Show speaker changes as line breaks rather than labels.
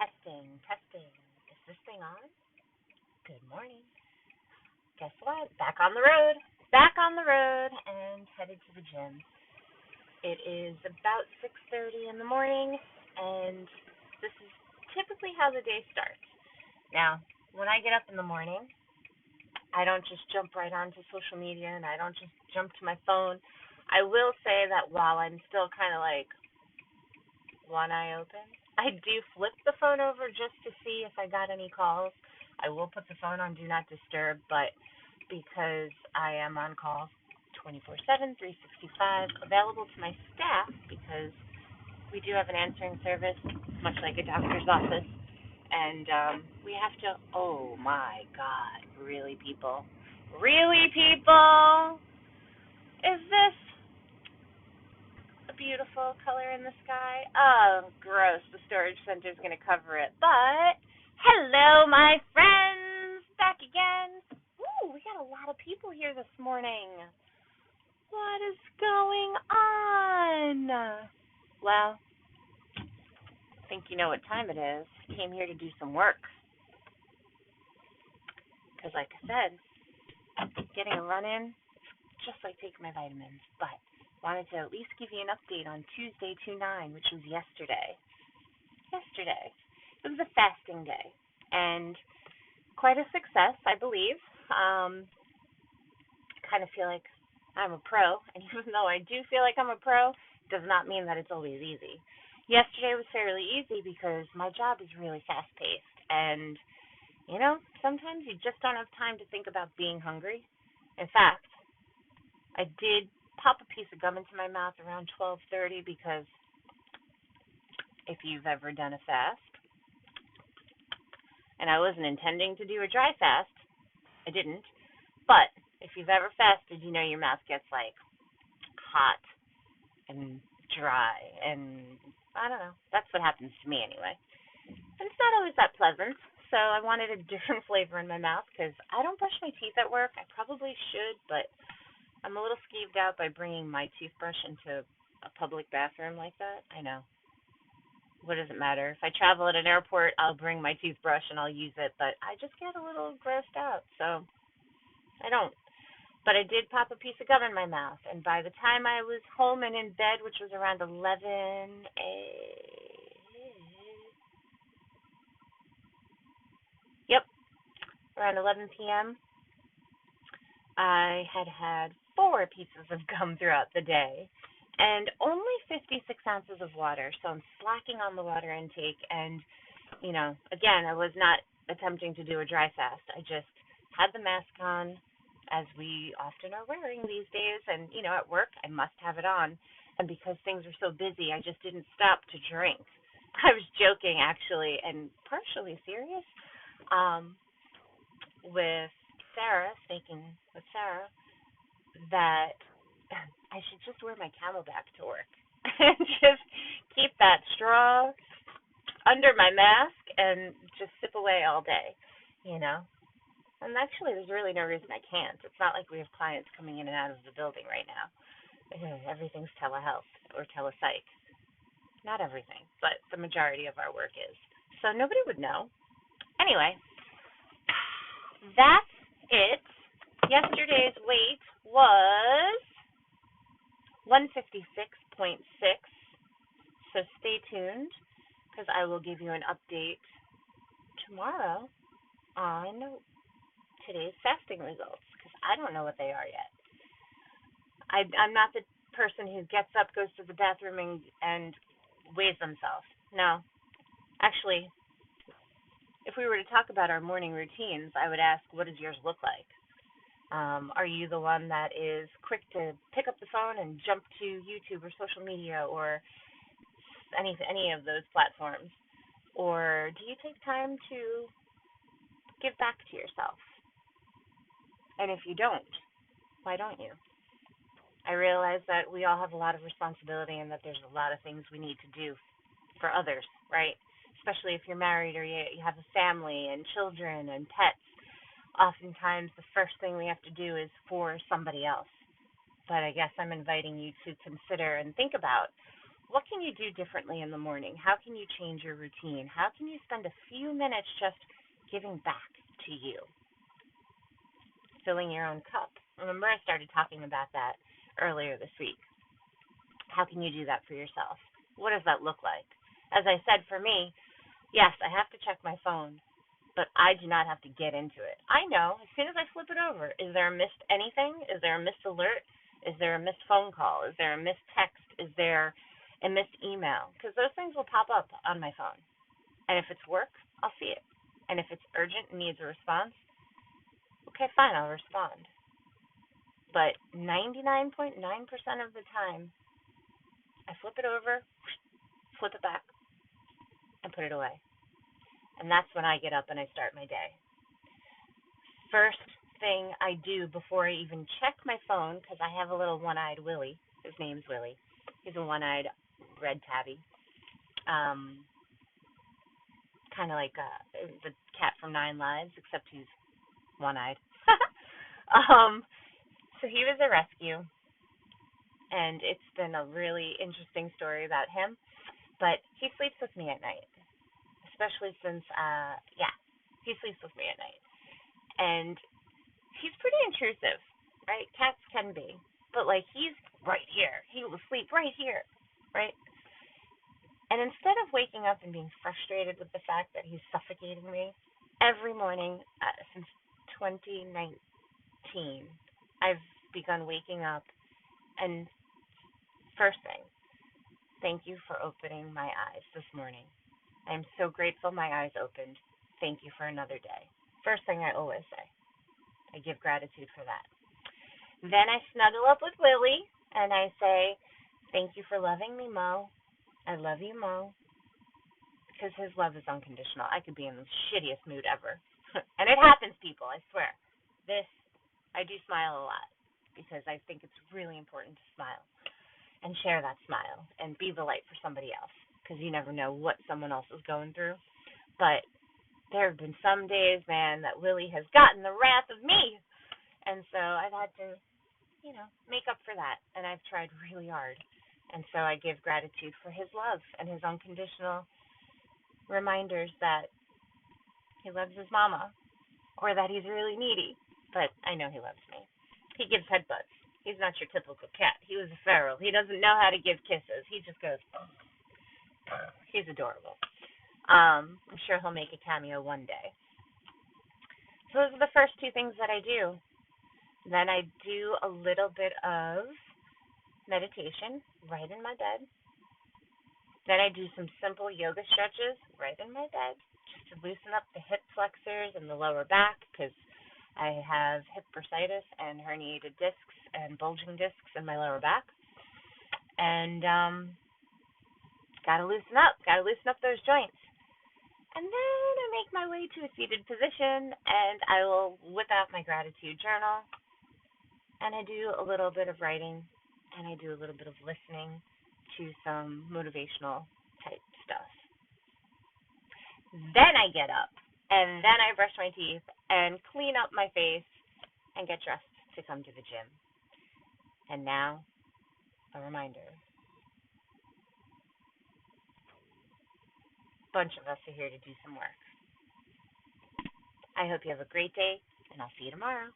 Testing, testing. Is this thing on? Good morning. Guess what? Back on the road. Back on the road and headed to the gym. It is about 6:30 in the morning, and this is typically how the day starts. Now, when I get up in the morning, I don't just jump right onto social media and I don't just jump to my phone. I will say that while I'm still kind of like one eye open, I do flip the phone over just to see if I got any calls. I will put the phone on Do Not Disturb, but because I am on call 24/7, 365, available to my staff because we do have an answering service, much like a doctor's office, and we have to. Oh my God, really, people? Really, people? Is this a beautiful color in the sky? Oh, gross. The storage center is going to cover it. But, hello, my friends. Back again. Ooh, we got a lot of people here this morning. What is going on? Well, I think you know what time it is. I came here to do some work. Because, like I said, getting a run in, just like taking my vitamins. But wanted to at least give you an update on Tuesday 2/9, which was yesterday. Yesterday. It was a fasting day. And quite a success, I believe. Kind of feel like I'm a pro. And even though I do feel like I'm a pro, it does not mean that it's always easy. Yesterday was fairly easy because my job is really fast paced. And, sometimes you just don't have time to think about being hungry. In fact, I did pop a piece of gum into my mouth around 12:30 because if you've ever done a fast, and I wasn't intending to do a dry fast, I didn't, but if you've ever fasted, you know your mouth gets like hot and dry, and I don't know, that's what happens to me anyway. And it's not always that pleasant, so I wanted a different flavor in my mouth because I don't brush my teeth at work. I probably should, but I'm a little skeeved out by bringing my toothbrush into a public bathroom like that. I know. What does it matter? If I travel at an airport, I'll bring my toothbrush and I'll use it, but I just get a little grossed out, so I don't. But I did pop a piece of gum in my mouth, and by the time I was home and in bed, which was around 11 yep, around 11 p.m., I had had 4 pieces of gum throughout the day and only 56 ounces of water. So I'm slacking on the water intake. And, again, I was not attempting to do a dry fast. I just had the mask on, as we often are wearing these days. And, at work, I must have it on. And because things are so busy, I just didn't stop to drink. I was joking, actually, and partially serious. With Sarah, speaking with Sarah, that I should just wear my Camelback to work and just keep that straw under my mask and just sip away all day, you know. And actually, there's really no reason I can't. It's not like we have clients coming in and out of the building right now. Everything's telehealth or telepsych. Not everything, but the majority of our work is. So nobody would know. Anyway, that's it. Yesterday's weight was 156.6. So stay tuned because I will give you an update tomorrow on today's fasting results because I don't know what they are yet. I'm not the person who gets up, goes to the bathroom, and weighs themselves. No. Actually, if we were to talk about our morning routines, I would ask, what does yours look like? Are you the one that is quick to pick up the phone and jump to YouTube or social media or any of those platforms? Or do you take time to give back to yourself? And if you don't, why don't you? I realize that we all have a lot of responsibility and that there's a lot of things we need to do for others, right? Especially if you're married or you have a family and children and pets. Oftentimes the first thing we have to do is for somebody else. But I guess I'm inviting you to consider and think about What can you do differently in the morning? How can you change your routine? How can you spend a few minutes just giving back to you, filling your own cup? Remember, I started talking about that earlier this week. How can you do that for yourself? What does that look like? As I said, for me, yes, I have to check my phone, but I do not have to get into it. I know as soon as I flip it over, is there a missed anything? Is there a missed alert? Is there a missed phone call? Is there a missed text? Is there a missed email? Because those things will pop up on my phone. And if it's work, I'll see it. And if it's urgent and needs a response, okay, fine, I'll respond. But 99.9% of the time, I flip it over, flip it back, and put it away. And that's when I get up and I start my day. First thing I do before I even check my phone, because I have a little one-eyed Willie. His name's Willie. He's a one-eyed red tabby. Kind of like the cat from Nine Lives, except he's one-eyed. So he was a rescue, and it's been a really interesting story about him. But he sleeps with me at night, especially since, he sleeps with me at night. And he's pretty intrusive, right? Cats can be. But, like, he's right here. He will sleep right here, right? And instead of waking up and being frustrated with the fact that he's suffocating me, every morning since 2019, I've begun waking up and first thing, thank you for opening my eyes this morning. I'm so grateful my eyes opened. Thank you for another day. First thing I always say. I give gratitude for that. Then I snuggle up with Willie and I say, thank you for loving me, Mo. I love you, Mo. Because his love is unconditional. I could be in the shittiest mood ever. And it happens, people, I swear. I do smile a lot because I think it's really important to smile and share that smile and be the light for somebody else because you never know what someone else is going through. But there have been some days, man, that Willie has gotten the wrath of me. And so I've had to, make up for that. And I've tried really hard. And so I give gratitude for his love and his unconditional reminders that he loves his mama or that he's really needy. But I know he loves me. He gives headbutts. He's not your typical cat. He was a feral. He doesn't know how to give kisses. He just goes, he's adorable. I'm sure he'll make a cameo one day. So those are the first two things that I do. Then I do a little bit of meditation right in my bed. Then I do some simple yoga stretches right in my bed just to loosen up the hip flexors and the lower back because I have hip bursitis and herniated discs and bulging discs in my lower back. And gotta loosen up those joints. And then I make my way to a seated position and I will whip out my gratitude journal and I do a little bit of writing and I do a little bit of listening to some motivational type stuff. Then I get up and then I brush my teeth and clean up my face and get dressed to come to the gym. And now, a reminder. A bunch of us are here to do some work. I hope you have a great day, and I'll see you tomorrow.